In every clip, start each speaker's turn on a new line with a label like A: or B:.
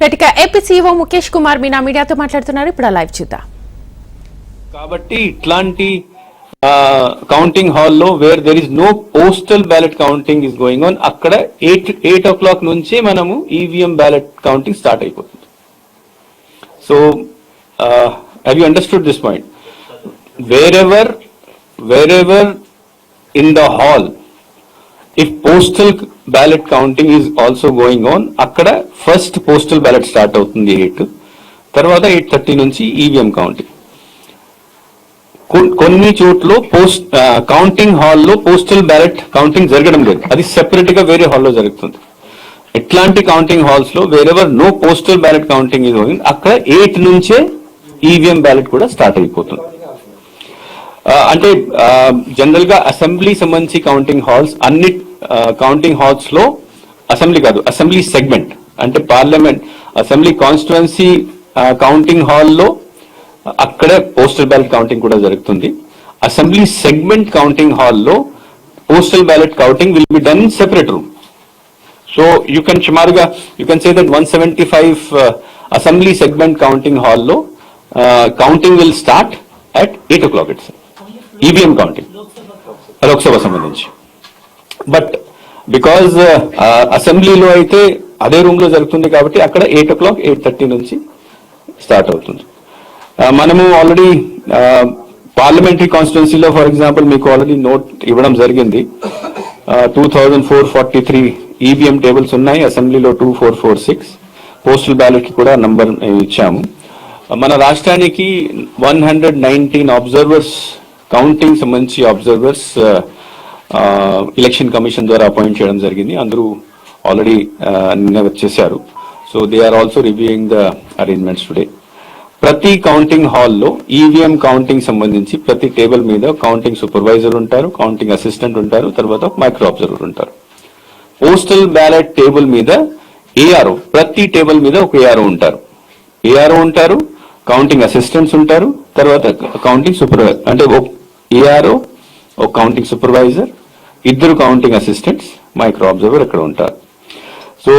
A: AP CEO Mukesh Kumar Meena మీడియాతో మాట్లాడుతున్నారు. ఇప్పుడు లైవ్ చూద్దాం.
B: కాబట్టి ఇట్లాంటి కౌంటింగ్ హాల్లో where there is no postal ballot counting is going on, అక్కడ 8 o'clock నుంచి మనము ఈవీఎం బ్యాలెట్ కౌంటింగ్ స్టార్ట్ అయిపోతుంది. So have you understood this point? wherever in the hall if postal ballot counting is also going on, akkada first postal ballot start avutundi 8, tarvata 8:30 nunchi EVM counting. కొన్ని చోట్ల counting హాల్లో postal ballot counting జరగడం లేదు, అది separate గా వేరే హాల్లో జరుగుతుంది. ఇట్లాంటి కౌంటింగ్ హాల్స్ లో wherever no postal ballot counting is going, అక్కడ 8 నుంచే ఈవీఎం బ్యాలెట్ కూడా స్టార్ట్ అయిపోతుంది. అంటే జనరల్ గా అసెంబ్లీ సంబంధించి కౌంటింగ్ హాల్స్, అన్ని కౌంటింగ్ హాల్స్ లో అసెంబ్లీ కాదు, అసెంబ్లీ సెగ్మెంట్ అంటే పార్లమెంట్ అసెంబ్లీ కాన్స్టిట్యుయెన్సీ కౌంటింగ్ హాల్లో అక్కడ పోస్టల్ బ్యాలెట్ కౌంటింగ్ కూడా జరుగుతుంది. అసెంబ్లీ సెగ్మెంట్ కౌంటింగ్ హాల్లో postal ballot counting will be done in separate room. So you can సుమారుగా you can say that 175 assembly segment counting హాల్లో counting will start at 8 o'clock itself. EVM counting Lok Sabha సంబంధించి. But because అసెంబ్లీలో అయితే అదే room లో జరుగుతుంది కాబట్టి అక్కడ 8 o'clock 8:30 నుంచి స్టార్ట్ అవుతుంది. మనము ఆల్రెడీ పార్లమెంటరీ కాన్స్టిట్యున్సీలో ఫర్ ఎగ్జాంపుల్ మీకు ఆల్రెడీ నోట్ ఇవ్వడం జరిగింది. 2443 ఈవీఎం టేబుల్స్ ఉన్నాయి, అసెంబ్లీలో 2446, పోస్టల్ బ్యాలెట్ కి కూడా నంబర్ ఇచ్చాము. మన రాష్ట్రానికి 119 అబ్జర్వర్స్, కౌంటింగ్ సంబంధించి అబ్జర్వర్స్ ఎలక్షన్ కమిషన్ ద్వారా అపాయింట్ చేయడం జరిగింది. అందరూ ఆల్రెడీ నిన్న వచ్చేసారు. So they are also reviewing the arrangements today. ప్రతి కౌంటింగ్ హాల్లో ఈవీఎం కౌంటింగ్ సంబంధించి ప్రతి టేబుల్ మీద కౌంటింగ్ సూపర్వైజర్ ఉంటారు, కౌంటింగ్ అసిస్టెంట్ ఉంటారు, తర్వాత మైక్రో అబ్జర్వర్ ఉంటారు. పోస్టల్ బ్యాలెట్ టేబుల్ మీద ఏఆర్ఓ, ప్రతి టేబుల్ మీద ఒక ఏఆర్ఓ ఉంటారు, కౌంటింగ్ అసిస్టెంట్స్ ఉంటారు, తర్వాత కౌంటింగ్ సూపర్వైజర్ అంటే ఏఆర్ఓ, ఒక counting supervisor, 2 counting assistants, micro observer ఇక్కడ ఉంటారు. So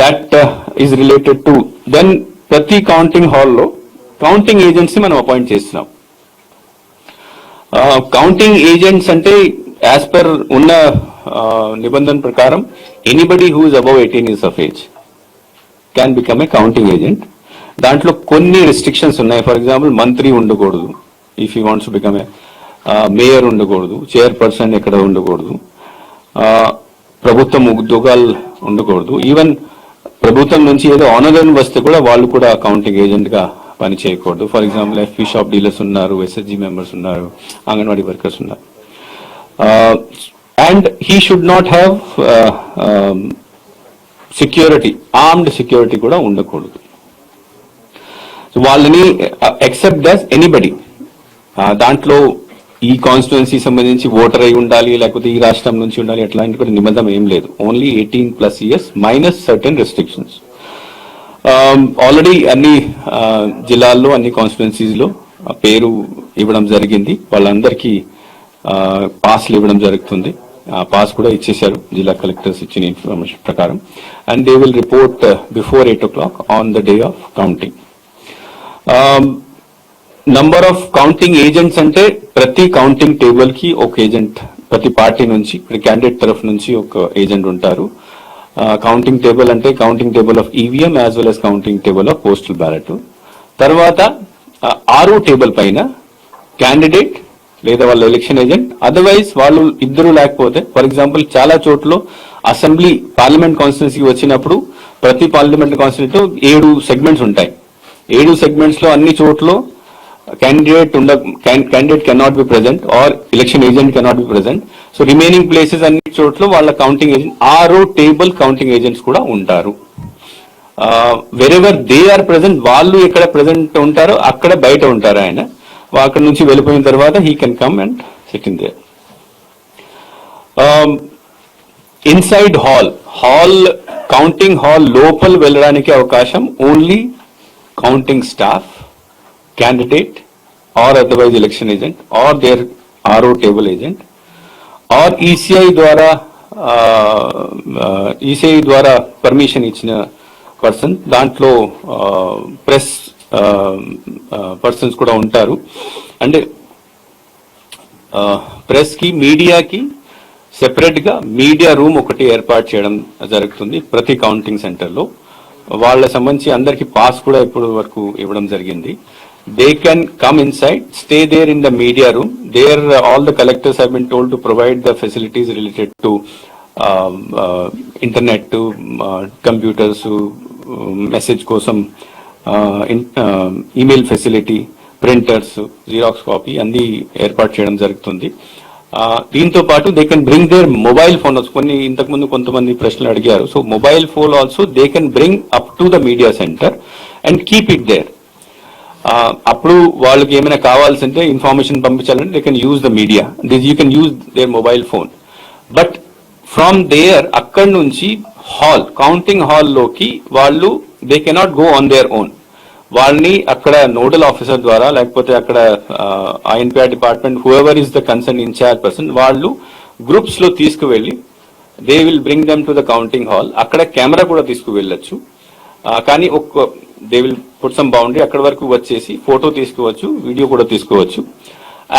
B: that is related to then ప్రతి కౌంటింగ్ హాల్లో కౌంటింగ్ ఏజెంట్స్ మనం అపాయింట్ చేస్తున్నాం. కౌంటింగ్ ఏజెంట్స్ అంటే యాజ్ పర్ ఉన్న నిబంధన ప్రకారం anybody who is above 18 years of age can become a counting agent. దాంట్లో కొన్ని రెస్ట్రిక్షన్స్ ఉన్నాయి. ఫర్ ఎగ్జాంపుల్ మంత్రి ఉండకూడదు, if you wants to become a mayor ఉండకూడదు, చైర్పర్సన్ ఎక్కడ ఉండకూడదు, ప్రభుత్వం ఉద్యోగాలు ఉండకూడదు, ఈవెన్ ప్రభుత్వం నుంచి ఏదో ఆనర్ వస్తే కూడా వాళ్ళు కూడా కౌంటింగ్ ఏజెంట్ గా పని చేయకూడదు. For example FP shop dealers ఉన్నారు, ఎస్ఎస్జి మెంబర్స్ ఉన్నారు, అంగన్వాడీ వర్కర్స్ ఉన్నారు. And he should not have security, armed security కూడా ఉండకూడదు. సో వాళ్ళని ఎక్సెప్ట్ డస్ ఎనీబడి, దాంట్లో ఈ కాన్స్టిట్యుయెన్సీ సంబంధించి ఓటర్ అయి ఉండాలి, లేకపోతే ఈ రాష్ట్రం నుంచి ఉండాలి, అట్లాంటి కూడా నిబంధన ఏం లేదు. Only 18+ years minus certain restrictions. Already అన్ని జిల్లాల్లో అన్ని కాన్స్టిట్యుయెన్సీస్ లో పేరు ఇవ్వడం జరిగింది. వాళ్ళందరికీ పాస్లు ఇవ్వడం జరుగుతుంది. పాస్ కూడా ఇచ్చేశారు జిల్లా కలెక్టర్స్ ఇచ్చిన ఇన్ఫర్మేషన్ ప్రకారం. And they will report before 8 o'clock on the day of counting. Number of counting agents అంటే ప్రతి కౌంటింగ్ టేబుల్ కి ఒక ఏజెంట్, ప్రతి పార్టీ నుంచి క్యాండిడేట్ తరఫు నుంచి ఒక ఏజెంట్ ఉంటారు. కౌంటింగ్ టేబుల్ అంటే counting table of EVM as well as counting table of postal ballot. తర్వాత ఆరో టేబుల్ పైన క్యాండిడేట్ లేదా వాళ్ళ ఎలక్షన్ ఏజెంట్, అదర్వైజ్ వాళ్ళు ఇద్దరు లేకపోతే, ఫర్ ఎగ్జాంపుల్ చాలా చోట్ల అసెంబ్లీ పార్లమెంట్ కాన్స్టిట్యున్సీకి వచ్చినప్పుడు ప్రతి పార్లమెంట్ కాన్స్టిట్యూన్సీలో 7 సెగ్మెంట్స్ ఉంటాయి. 7 సెగ్మెంట్స్ లో అన్ని చోట్ల candidate cannot be present or election agent cannot be present. So remaining places అన్ని చోట్ల వాళ్ళ కౌంటింగ్ ఏజెంట్, ఆరో టేబుల్ కౌంటింగ్ ఏజెంట్స్ కూడా ఉంటారు. వెరెవర్ దే ఆర్ ప్రెసెంట్, వాళ్ళు ఎక్కడ ప్రెసెంట్ ఉంటారో అక్కడ బయట ఉంటారు ఆయన. అక్కడ నుంచి వెళ్ళిపోయిన తర్వాత he can come and SIT in there. Inside hall counting hall లోపల వెళ్ళడానికి అవకాశం only counting staff, candidate or otherwise election agent or their RO table agent or ECI ద్వారా పర్మిషన్ ఇచ్చిన పర్సన్, దాంట్లో ప్రెస్ పర్సన్స్ కూడా ఉంటారు. అంటే ప్రెస్ కి మీడియాకి సెపరేట్ గా మీడియా రూమ్ ఒకటి ఏర్పాటు చేయడం జరుగుతుంది ప్రతి కౌంటింగ్ సెంటర్ లో. వాళ్ళ సంబంధించి అందరికి పాస్ కూడా ఇప్పుడు వరకు ఇవ్వడం జరిగింది. They can come inside, stay there in the media room. There all the collectors have been told to provide the facilities related to internet, computers, message కోసం email facility, printers, xerox copy అన్ని ఏర్పాటు చేయడం జరుగుతుంది. దీంతో పాటు they can bring their mobile phone. కొన్ని ఇంతకుముందు కొంతమంది ప్రశ్నలు అడిగారు. So mobile phone also they can bring up to the media centre and keep it there. అప్పుడు వాళ్ళకి ఏమైనా కావాల్సింటే ఇన్ఫర్మేషన్ పంపించాలంటే they can use the media, you can use their mobile phone. But from there అక్కడి నుంచి counting హాల్లోకి వాళ్ళు they cannot go on their own. వాళ్ళని అక్కడ నోడల్ ఆఫీసర్ ద్వారా లేకపోతే అక్కడ I&PR department whoever is the concern incharge person వాళ్ళు గ్రూప్స్ లో తీసుకువెళ్ళి they will bring them to the counting hall. అక్కడ కెమెరా కూడా తీసుకువెళ్ళొచ్చు, కానీ they will put some boundary. అక్కడ వరకు వచ్చేసి ఫోటో తీసుకోవచ్చు, వీడియో కూడా తీసుకోవచ్చు.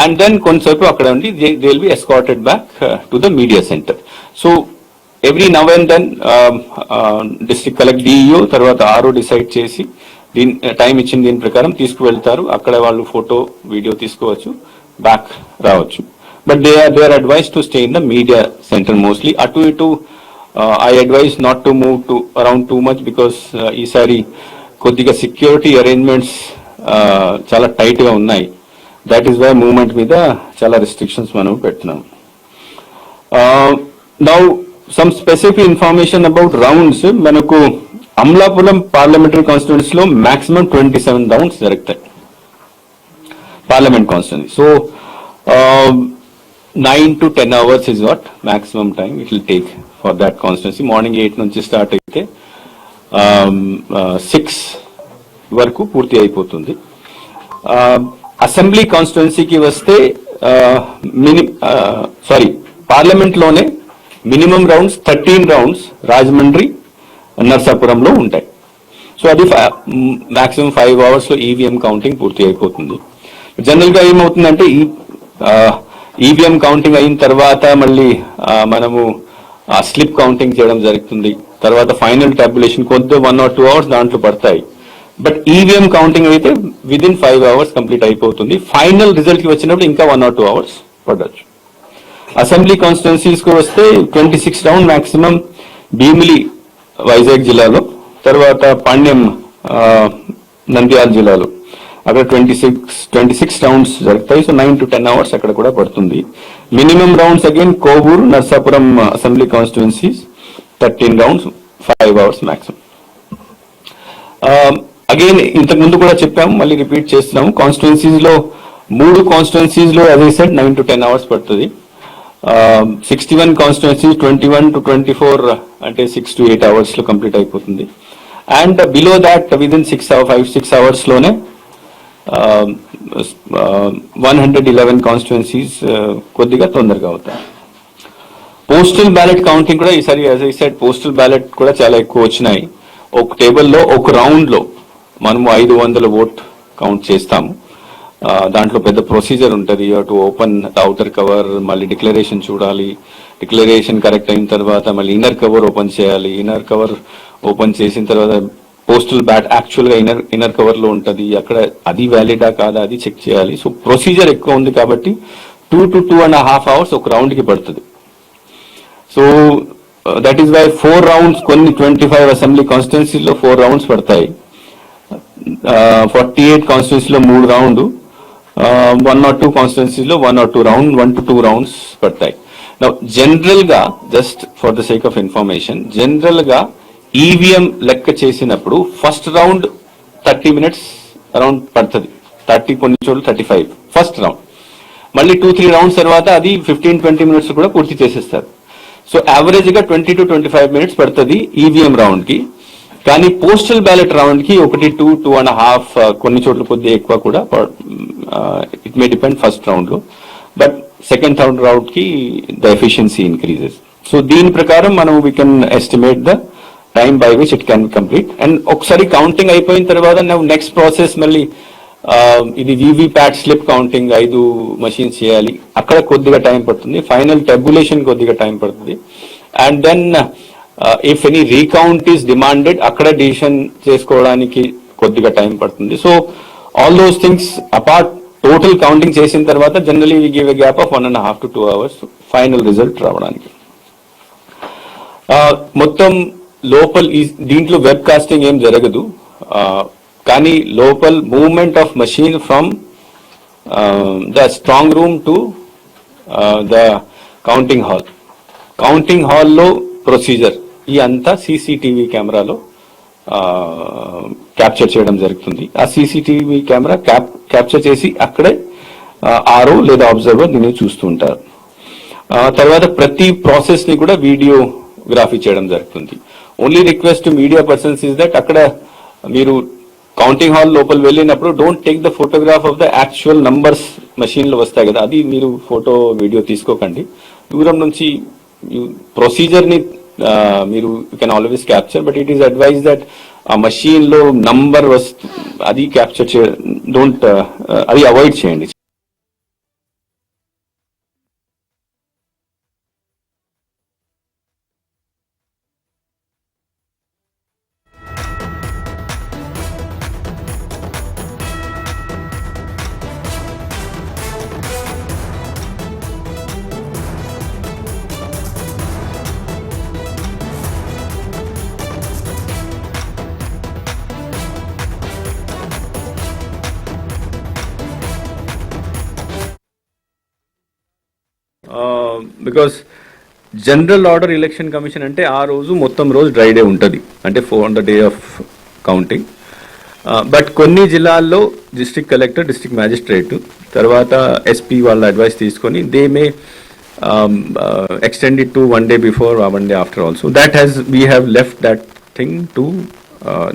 B: అండ్ దెన్ కొంతసేపు అక్కడ ఉండి they will be escorted back to the media centre. So every now and then district collector DEO తర్వాత ఆర్ఓ డిసైడ్ చేసి దీని టైం ఇచ్చిన దీని ప్రకారం తీసుకువెళ్తారు. అక్కడ వాళ్ళు ఫోటో, వీడియో తీసుకోవచ్చు, బ్యాక్ రావచ్చు. But they are advise to stay in the media centre mostly. అటు ఇటు I advise not to move to around too much because ఈసారి కొద్దిగా సెక్యూరిటీ అరేంజ్మెంట్స్ చాలా టైట్ గా ఉన్నాయి. దట్ ఈస్ వై మూవ్మెంట్ మీద చాలా రిస్ట్రిక్షన్స్ మనం పెడుతున్నాం. Now some specific information about rounds. మనకు అమలాపురం పార్లమెంటరీ కాన్స్టిట్యున్సీ లో మాక్సిమం 27 రౌండ్స్ జరుగుతాయి parliament constituency. So 9 to 10 hours is what maximum time it will take for that constituency. Morning 8 నుంచి start అయితే 6 వరకు పూర్తి అయిపోతుంది. అసెంబ్లీ కాన్స్టిట్యున్సీకి వస్తే పార్లమెంట్ లోనే మినిమం రౌండ్స్ 13 రౌండ్స్ రాజమండ్రి, నర్సాపురంలో ఉంటాయి. సో అది మాక్సిమం 5 hours లో ఈవీఎం కౌంటింగ్ పూర్తి అయిపోతుంది. జనరల్ గా ఏమవుతుందంటే ఈవీఎం కౌంటింగ్ అయిన తర్వాత మళ్ళీ మనము స్లిప్ కౌంటింగ్ చేయడం జరుగుతుంది. తర్వాత ఫైనల్ టాబ్యులేషన్ కొంత 1 or 2 hours దాంట్లో పడతాయి. బట్ ఈవీఎం కౌంటింగ్ అయితే విదిన్ 5 hours కంప్లీట్ అయిపోతుంది. ఫైనల్ రిజల్ట్ కి వచ్చినప్పుడు ఇంకా 1 or 2 hours పడవచ్చు. అసెంబ్లీ కాన్స్టిట్యున్సీస్ కు వస్తే 26 రౌండ్ మాక్సిమం భీమిలి వైజాగ్ జిల్లాలో, తర్వాత పాండ్యం నంద్యాల జిల్లాలో అక్కడ 26 రౌండ్స్ జరుగుతాయి. సో 9 to 10 hours అక్కడ కూడా పడుతుంది. Minimum rounds again Kovur, Narsapuram assembly constituencies 13 rounds 5 hours maximum. Again ఇంతకు ముందు కూడా చెప్పాము, మళ్ళీ రిపీట్ చేస్తున్నాము. కాన్స్టిట్యున్సీస్ లో 3 కాన్స్టిట్యున్సీస్ లో అదే సెట్ 9 to 10 hours పడుతుంది. 61 కాన్స్టిట్యున్సీస్ 21 to 24 అంటే 6 to 8 hours లో కంప్లీట్ అయిపోతుంది. And below that within 5-6 hours లోనే 111 కాన్స్టిట్యున్సీస్ కొద్దిగా తొందరగా అవుతాయి. పోస్టల్ బ్యాలెట్ కౌంటింగ్ కూడా ఈసారి as I said postal ballot కూడా చాలా ఎక్కువ వచ్చినాయి. ఒక టేబుల్లో ఒక రౌండ్ లో మనము 500 ఓట్ కౌంట్ చేస్తాము. దాంట్లో పెద్ద ప్రొసీజర్ ఉంటుంది. టు ఓపెన్ అవుటర్ కవర్, మళ్ళీ డిక్లరేషన్ చూడాలి, డిక్లరేషన్ కరెక్ట్ అయిన తర్వాత మళ్ళీ ఇన్నర్ కవర్ ఓపెన్ చేయాలి. ఇన్నర్ కవర్ ఓపెన్ చేసిన తర్వాత పోస్టల్ బ్యాట్ యాక్చువల్ గా ఇన్నర్ కవర్ లో ఉంటుంది, అక్కడ అది వ్యాలిడా కాదా అది చెక్ చేయాలి. సో ప్రొసీజర్ ఎక్కువ ఉంది కాబట్టి 2 to 2.5 hours ఒక రౌండ్ కి పడుతుంది. So that is why 4 rounds కొన్ని 25 అసెంబ్లీ కాన్స్టిట్యున్సీస్ లో 4 rounds పడతాయి. 48 కాన్స్టిట్యున్సీస్ లో 3 rounds, 1 or 2 కాన్స్టిట్యున్సీస్ లో 1 or 2 rounds పడతాయి. జనరల్ గా just for the sake of information, general గా ఈవీఎం లెక్క చేసినప్పుడు ఫస్ట్ రౌండ్ 30 minutes అరౌండ్ పడుతుంది. 30 కొన్ని చోట్ల 35 ఫస్ట్ రౌండ్. మళ్ళీ 2-3 rounds తర్వాత అది 15-20 minutes కూడా పూర్తి చేసేస్తారు. సో యావరేజ్ గా 20 to 25 minutes పడుతుంది ఈవీఎం రౌండ్ కి. కానీ పోస్టల్ బ్యాలెట్ రౌండ్ కి 2-2.5 కొన్ని చోట్ల కొద్దిగా ఎక్కువ కూడా it may depend first round లో. బట్ సెకండ్ థర్డ్ రౌండ్ కి ద ఎఫిషియన్సీ ఇంక్రీజెస్. సో దీని ప్రకారం మనం we can estimate the time by which it can be complete. And ఒకసారి కౌంటింగ్ అయిపోయిన తర్వాత నెక్స్ట్ ప్రాసెస్ మళ్ళీ ఇది వివి ప్యాట్ స్లిప్ కౌంటింగ్ 5 machines చేయాలి, అక్కడ కొద్దిగా టైం పడుతుంది. ఫైనల్ టెబులేషన్ కొద్దిగా టైం పడుతుంది. And then if any recount is demanded అక్కడ డిసిషన్ చేసుకోవడానికి కొద్దిగా టైం పడుతుంది. So all those things apart total counting చేసిన తర్వాత generally we give a gap of 1.5 to 2 hours final result రావడానికి. మొత్తం లోపల దీంట్లో వెబ్ కాస్టింగ్ ఏం జరగదు, కానీ లోపల్ movement of machine from the strong room to the counting హాల్లో ప్రొసీజర్ ఈ అంతా సీసీటీవీ కెమెరాలో క్యాప్చర్ చేయడం జరుగుతుంది. ఆ సీసీటీవీ కెమెరా క్యాప్చర్ చేసి అక్కడే ఆర్ఓ లేదా అబ్జర్వర్ దీన్ని చూస్తుంటారు. తర్వాత ప్రతి ప్రాసెస్ ని కూడా వీడియోగ్రఫీ చేయడం జరుగుతుంది. Only request to media persons is that అక్కడ మీరు కౌంటింగ్ హాల్ లోపల వెళ్ళినప్పుడు don't take the photograph of the actual numbers machine లో వస్తాయి కదా, అది మీరు ఫోటో వీడియో తీసుకోకండి. దూరం నుంచి ప్రొసీజర్ ని మీరు you can always capture, but it is advise that ఆ మషీన్ లో నంబర్ అది క్యాప్చర్ అది అవాయిడ్ చేయండి. Because general order election commission అంటే ఆ రోజు మొత్తం రోజు డ్రై డే ఉంటుంది, అంటే on the day of counting. But కొన్ని జిల్లాల్లో డిస్ట్రిక్ట్ కలెక్టర్, డిస్ట్రిక్ట్ మ్యాజిస్ట్రేట్ తర్వాత ఎస్పీ వాళ్ళ అడ్వైస్ తీసుకొని they may extend it to 1 day before or 1 day after also. We have left that thing to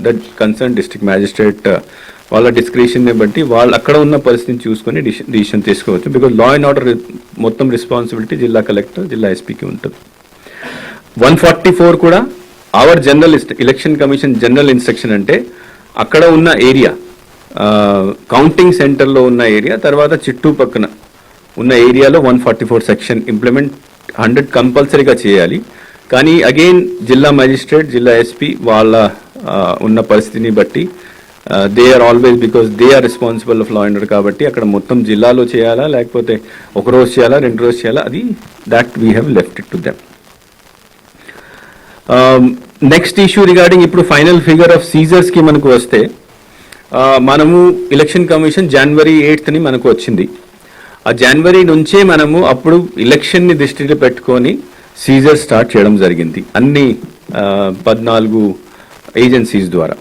B: the concerned district magistrate. వాళ్ళ description ని బట్టి వాళ్ళు అక్కడ ఉన్న పరిస్థితిని చూసుకొని డిసిషన్ తీసుకోవచ్చు. బికాజ్ లా అండ్ ఆర్డర్ మొత్తం రెస్పాన్సిబిలిటీ జిల్లా కలెక్టర్, జిల్లా ఎస్పీకి ఉంటుంది. 144 కూడా our general election commission general instruction అంటే అక్కడ ఉన్న ఏరియా, కౌంటింగ్ సెంటర్లో ఉన్న ఏరియా తర్వాత చుట్టుపక్కన ఉన్న ఏరియాలో 144 సెక్షన్ ఇంప్లిమెంట్ 100 కంపల్సరీగా చేయాలి. కానీ అగైన్ జిల్లా మ్యాజిస్ట్రేట్, జిల్లా ఎస్పీ వాళ్ళ ఉన్న పరిస్థితిని బట్టి they are always, because they are responsible of law and order కాబట్టి అక్కడ మొత్తం జిల్లాలో చేయాలా లేకపోతే ఒక రోజు చేయాలా 2 రోజు చేయాలా, అది that we have left it to them. Next issue regarding ఇప్పుడు ఫైనల్ ఫిగర్ ఆఫ్ సీజర్స్ కి మనకు వస్తే, మనము ఎలక్షన్ కమిషన్ January 8th మనకు వచ్చింది. ఆ జనవరి నుంచే మనము అప్పుడు ఎలక్షన్ ని దృష్టిలో పెట్టుకొని సీజర్ స్టార్ట్ చేయడం జరిగింది అన్ని 14 ఏజెన్సీస్ ద్వారా.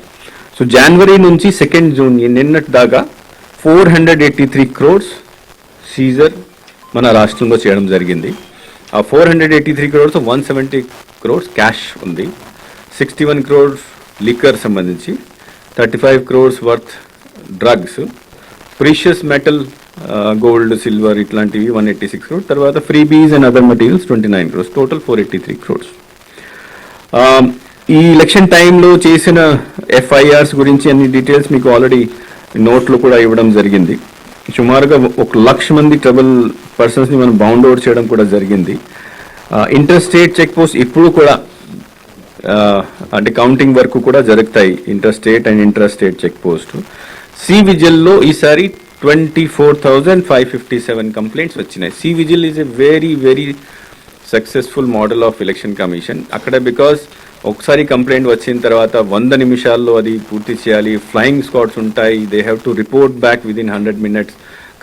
B: సో జనవరి నుంచి 2nd June నిన్నటి దాకా 483 crores సీజర్ మన రాష్ట్రంలో చేయడం జరిగింది. ఆ 483 crores 170 crores క్యాష్ ఉంది, 61 crores లిక్కర్ సంబంధించి, 35 crores worth drugs, precious metal gold, silver ఇట్లాంటివి 186 crores, తర్వాత freebies and other materials 29 crores, total 483 crores. ఈ ఎలక్షన్ టైంలో చేసిన FIRs గురించి అన్ని డీటెయిల్స్ మీకు ఆల్రెడీ నోట్లో కూడా ఇవ్వడం జరిగింది. సుమారుగా 1,00,000 మంది ట్రబుల్ పర్సన్స్ని మనం బౌండ్ అవుట్ చేయడం కూడా జరిగింది. ఇంటర్ స్టేట్ చెక్ పోస్ట్ ఇప్పుడు కూడా అంటే కౌంటింగ్ వరకు కూడా జరుగుతాయి, inter state and inter state check post. C విజిల్లో ఈసారి 24,557 కంప్లైంట్స్ వచ్చినాయి. C vigil is a very very successful model of election commission. అక్కడ బికాస్ ఒకసారి కంప్లైంట్ వచ్చిన తర్వాత 100 నిమిషాల్లో అది పూర్తి చేయాలి, ఫ్లయింగ్ స్క్వాడ్స్ ఉంటాయి, they have to report back within 100 minutes,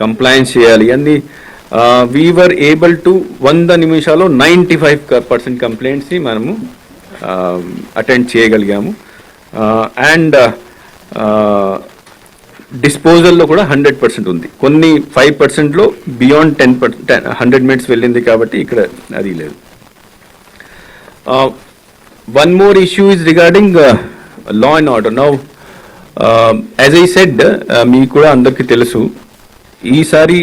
B: compliance చేయాలి అన్ని. వీ వర్ ఏబుల్ టు 100 నిమిషాల్లో 95% కంప్లైంట్స్ని మనము అటెండ్ చేయగలిగాము. అండ్ డిస్పోజల్లో కూడా 100% ఉంది. కొన్ని 5%లో బియాండ్ 100 minutes వెళ్ళింది కాబట్టి ఇక్కడ అది లేదు. One more issue is regarding law and order. Now, as I said, మీకు కూడా అందరికీ తెలుసు ఈసారి